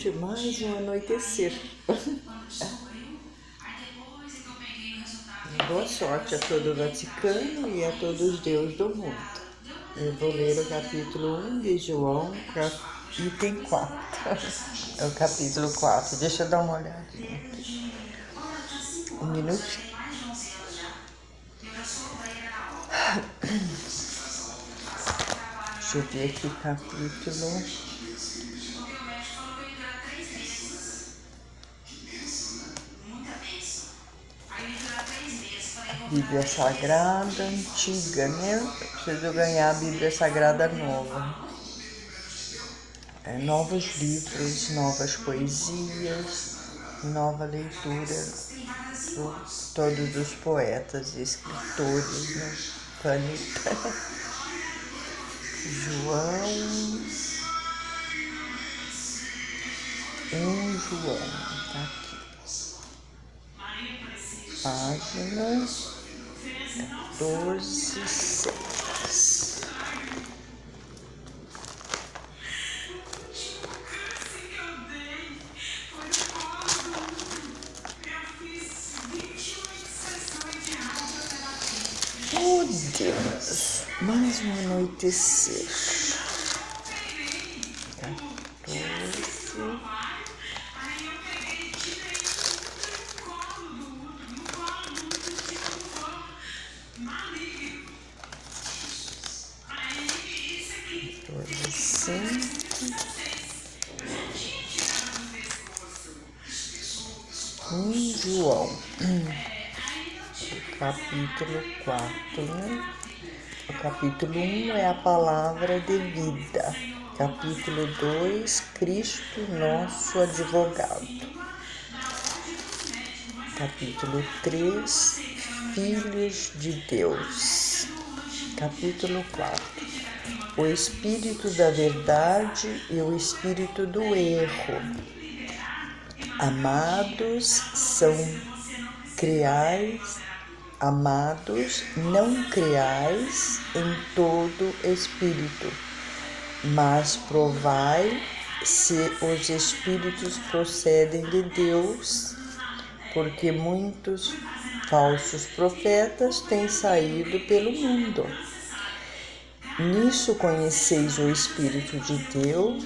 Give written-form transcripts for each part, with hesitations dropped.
gente, mais um anoitecer. Boa sorte a todo o Vaticano e a todos os deuses do mundo. Eu vou ler o capítulo 1 de João, item 4. É o capítulo 4. Deixa eu dar uma olhadinha aqui. Um minutinho. Deixa eu ver aqui o capítulo. Bíblia Sagrada antiga, né? Preciso ganhar a Bíblia Sagrada nova. Novos livros, novas poesias, nova leitura de todos os poetas e escritores no planeta. João, tá aqui. Página 14:6. Oh Deus, mais um anoitecer. 14. João, capítulo 4, né? O capítulo 1 é a palavra de vida. Capítulo 2, Cristo, nosso advogado. Capítulo 3, Filhos de Deus. Capítulo 4, o Espírito da Verdade e o Espírito do Erro. Amados, não creais em todo espírito, mas provai se os espíritos procedem de Deus, porque muitos falsos profetas têm saído pelo mundo. Nisso conheceis o Espírito de Deus.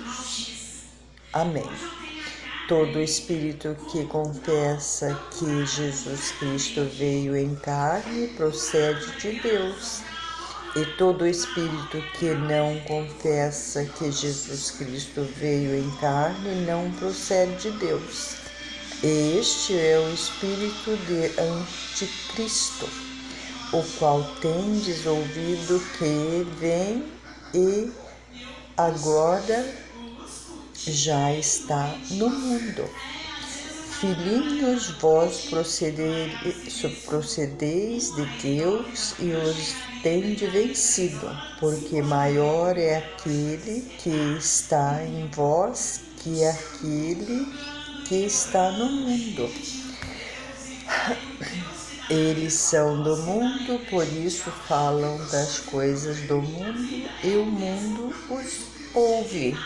Amém. Todo espírito que confessa que Jesus Cristo veio em carne procede de Deus. E todo espírito que não confessa que Jesus Cristo veio em carne não procede de Deus. Este é o espírito de Anticristo, o qual tendes ouvido que vem e agora já está no mundo. Filhinhos, vós procedeis de Deus e os tende vencido, porque maior é aquele que está em vós que aquele que está no mundo. Eles são do mundo, por isso falam das coisas do mundo e o mundo os ouve.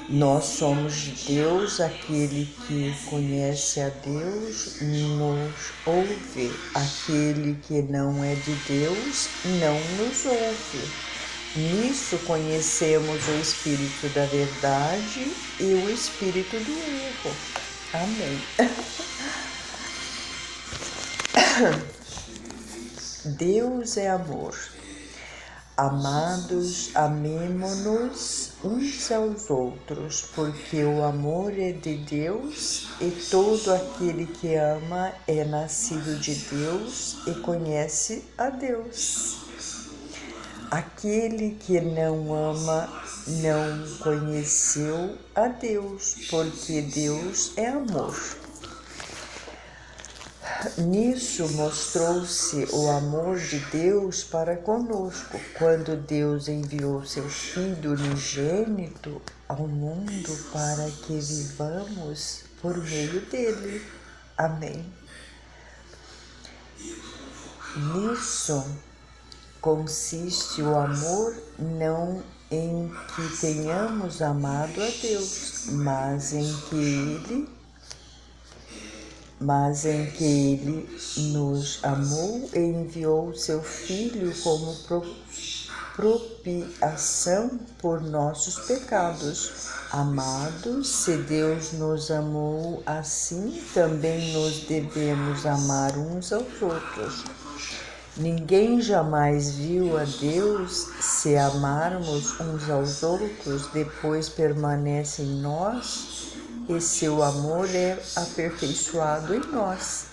Nós somos de Deus, aquele que conhece a Deus nos ouve, aquele que não é de Deus não nos ouve. Nisso conhecemos o Espírito da Verdade e o Espírito do Erro. Amém. Deus é amor. Amados, amemo-nos uns aos outros, porque o amor é de Deus e todo aquele que ama é nascido de Deus e conhece a Deus. Aquele que não ama não conheceu a Deus, porque Deus é amor. Nisso mostrou-se o amor de Deus para conosco, quando Deus enviou seu Filho unigênito ao mundo para que vivamos por meio dele. Amém. Nisso consiste o amor, não em que tenhamos amado a Deus, mas em que Ele nos amou e enviou seu Filho como propiciação por nossos pecados. Amados, se Deus nos amou assim, também nos devemos amar uns aos outros. Ninguém jamais viu a Deus. Se amarmos uns aos outros, depois permanece em nós e seu amor é aperfeiçoado em nós.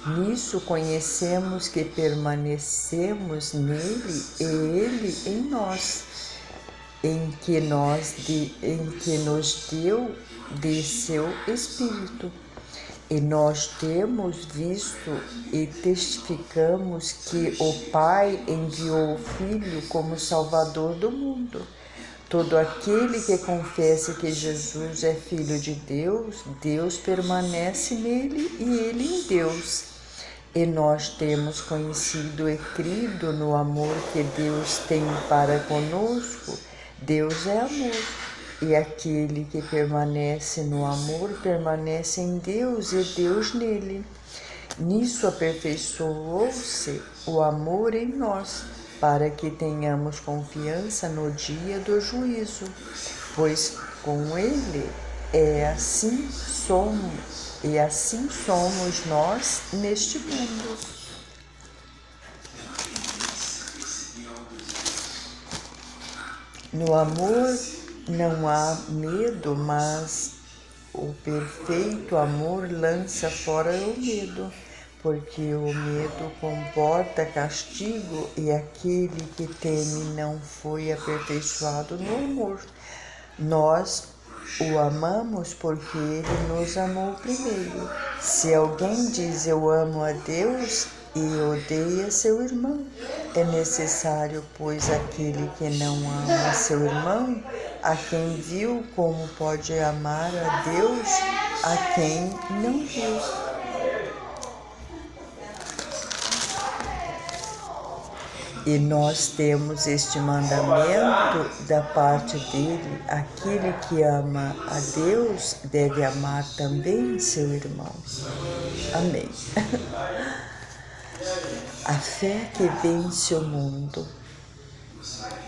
Nisso conhecemos que permanecemos nele e ele em nós, em que nos deu de seu Espírito. E nós temos visto e testificamos que o Pai enviou o Filho como Salvador do mundo. Todo aquele que confessa que Jesus é Filho de Deus, Deus permanece nele e ele em Deus. E nós temos conhecido e crido no amor que Deus tem para conosco. Deus é amor. E aquele que permanece no amor permanece em Deus e Deus nele. Nisso aperfeiçoou-se o amor em nós, para que tenhamos confiança no dia do juízo, pois com ele assim somos nós neste mundo. No amor não há medo, mas o perfeito amor lança fora o medo, porque o medo comporta castigo e aquele que teme não foi aperfeiçoado no amor. Nós o amamos porque ele nos amou primeiro. Se alguém diz eu amo a Deus e odeia seu irmão, é necessário, pois aquele que não ama seu irmão, a quem viu, como pode amar a Deus a quem não viu? E nós temos este mandamento da parte dele: aquele que ama a Deus deve amar também seu irmão. Amém. A fé que vence o mundo.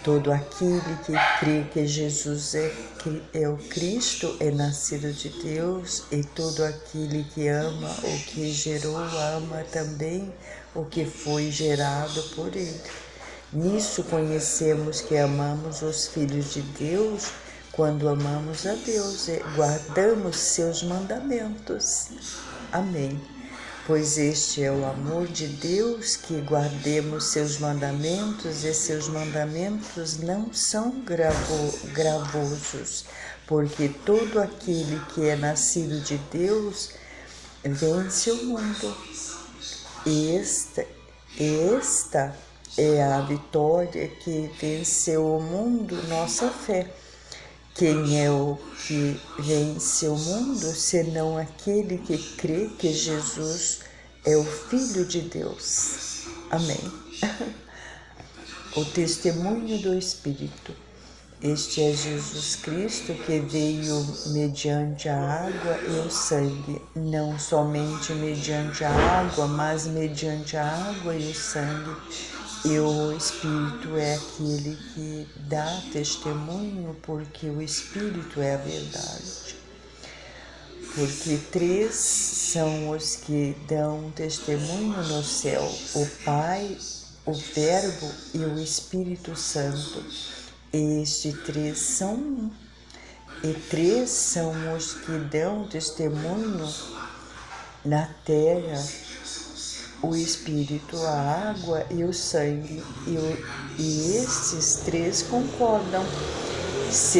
Todo aquele que crê que Jesus é o Cristo é nascido de Deus, e todo aquele que ama o que gerou ama também o que foi gerado por ele. Nisso conhecemos que amamos os filhos de Deus, quando amamos a Deus e guardamos seus mandamentos. Amém. Pois este é o amor de Deus, que guardemos seus mandamentos, e seus mandamentos não são gravosos, porque todo aquele que é nascido de Deus vence o mundo. Esta é a vitória que venceu o mundo, nossa fé. Quem é o que vence o mundo, senão aquele que crê que Jesus é o Filho de Deus? Amém. O testemunho do Espírito. Este é Jesus Cristo, que veio mediante a água e o sangue, não somente mediante a água, mas mediante a água e o sangue. E o Espírito é aquele que dá testemunho, porque o Espírito é a verdade. Porque 3 são os que dão testemunho no céu: o Pai, o Verbo e o Espírito Santo. Estes 3 são um. E 3 são os que dão testemunho na terra: o Espírito, a água e o sangue. E estes 3 concordam. Se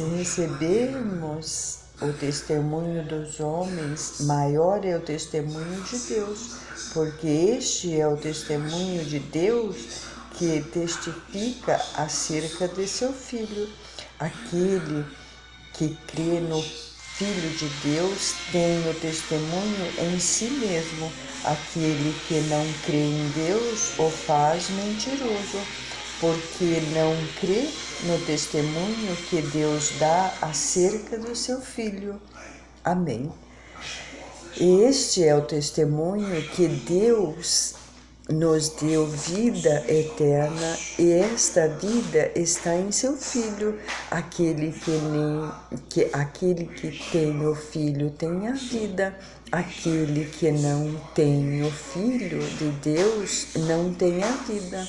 recebermos o testemunho dos homens, maior é o testemunho de Deus, porque este é o testemunho de Deus que testifica acerca de seu Filho. Aquele que crê no Filho de Deus tem o testemunho em si mesmo. Aquele que não crê em Deus o faz mentiroso, porque não crê no testemunho que Deus dá acerca do seu Filho. Amém. Este é o testemunho que Deus nos deu vida eterna, e esta vida está em seu Filho. Aquele que tem o Filho tem a vida. Aquele que não tem o Filho de Deus não tem a vida.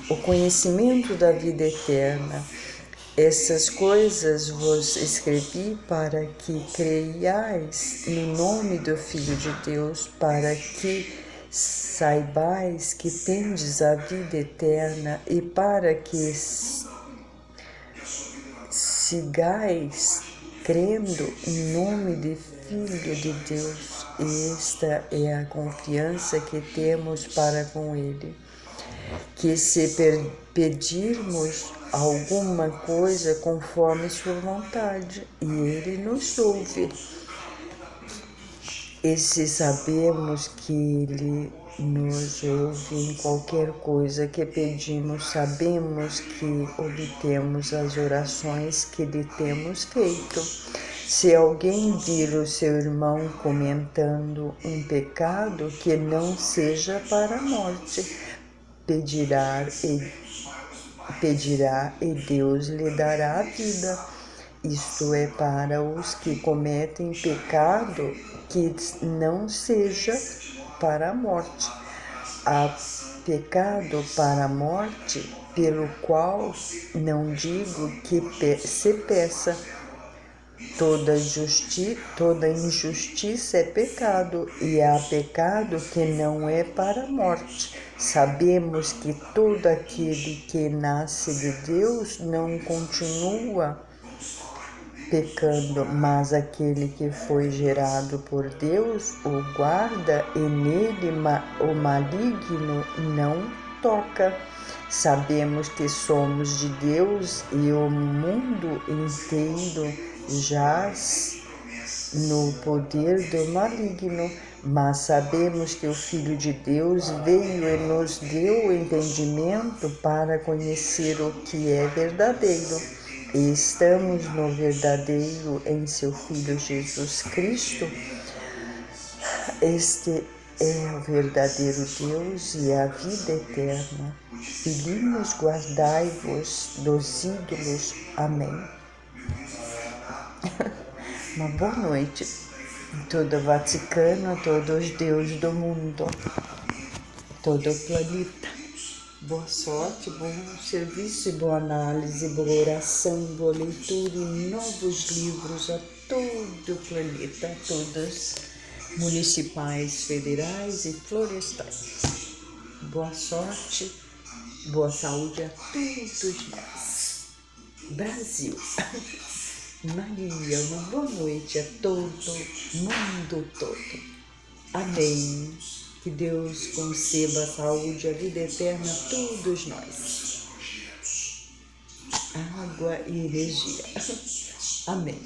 O conhecimento da vida eterna. Essas coisas vos escrevi para que creiais no nome do Filho de Deus, para que saibais que tendes a vida eterna e para que sigais crendo em nome do Filho de Deus. Esta é a confiança que temos para com Ele, que se pedirmos alguma coisa conforme sua vontade, e Ele nos ouve. E se sabemos que Ele nos ouve em qualquer coisa que pedimos, sabemos que obtemos as orações que lhe temos feito. Se alguém vir o seu irmão cometendo um pecado que não seja para a morte, pedirá e Deus lhe dará a vida. Isto é para os que cometem pecado que não seja para a morte. Há pecado para a morte, pelo qual não digo que se peça. Toda injustiça é pecado, e há pecado que não é para a morte. Sabemos que todo aquele que nasce de Deus não continua pecando, mas aquele que foi gerado por Deus o guarda, e nele o maligno não toca. Sabemos que somos de Deus e o mundo inteiro jaz no poder do maligno, mas sabemos que o Filho de Deus veio e nos deu o entendimento para conhecer o que é verdadeiro. E estamos no verdadeiro em seu Filho Jesus Cristo. Este é o verdadeiro Deus e a vida eterna. Filhinhos, guardai-vos dos ídolos. Amém. Uma boa noite a todo o Vaticano, a todos os deuses do mundo, todo o planeta. Boa sorte, bom serviço, boa análise, boa oração, boa leitura e novos livros a todo o planeta, a todos municipais, federais e florestais. Boa sorte, boa saúde a todos nós. Brasil. Maria, uma boa noite a todo mundo todo. Amém. Que Deus conceda a saúde e a vida eterna a todos nós. Água e energia. Amém.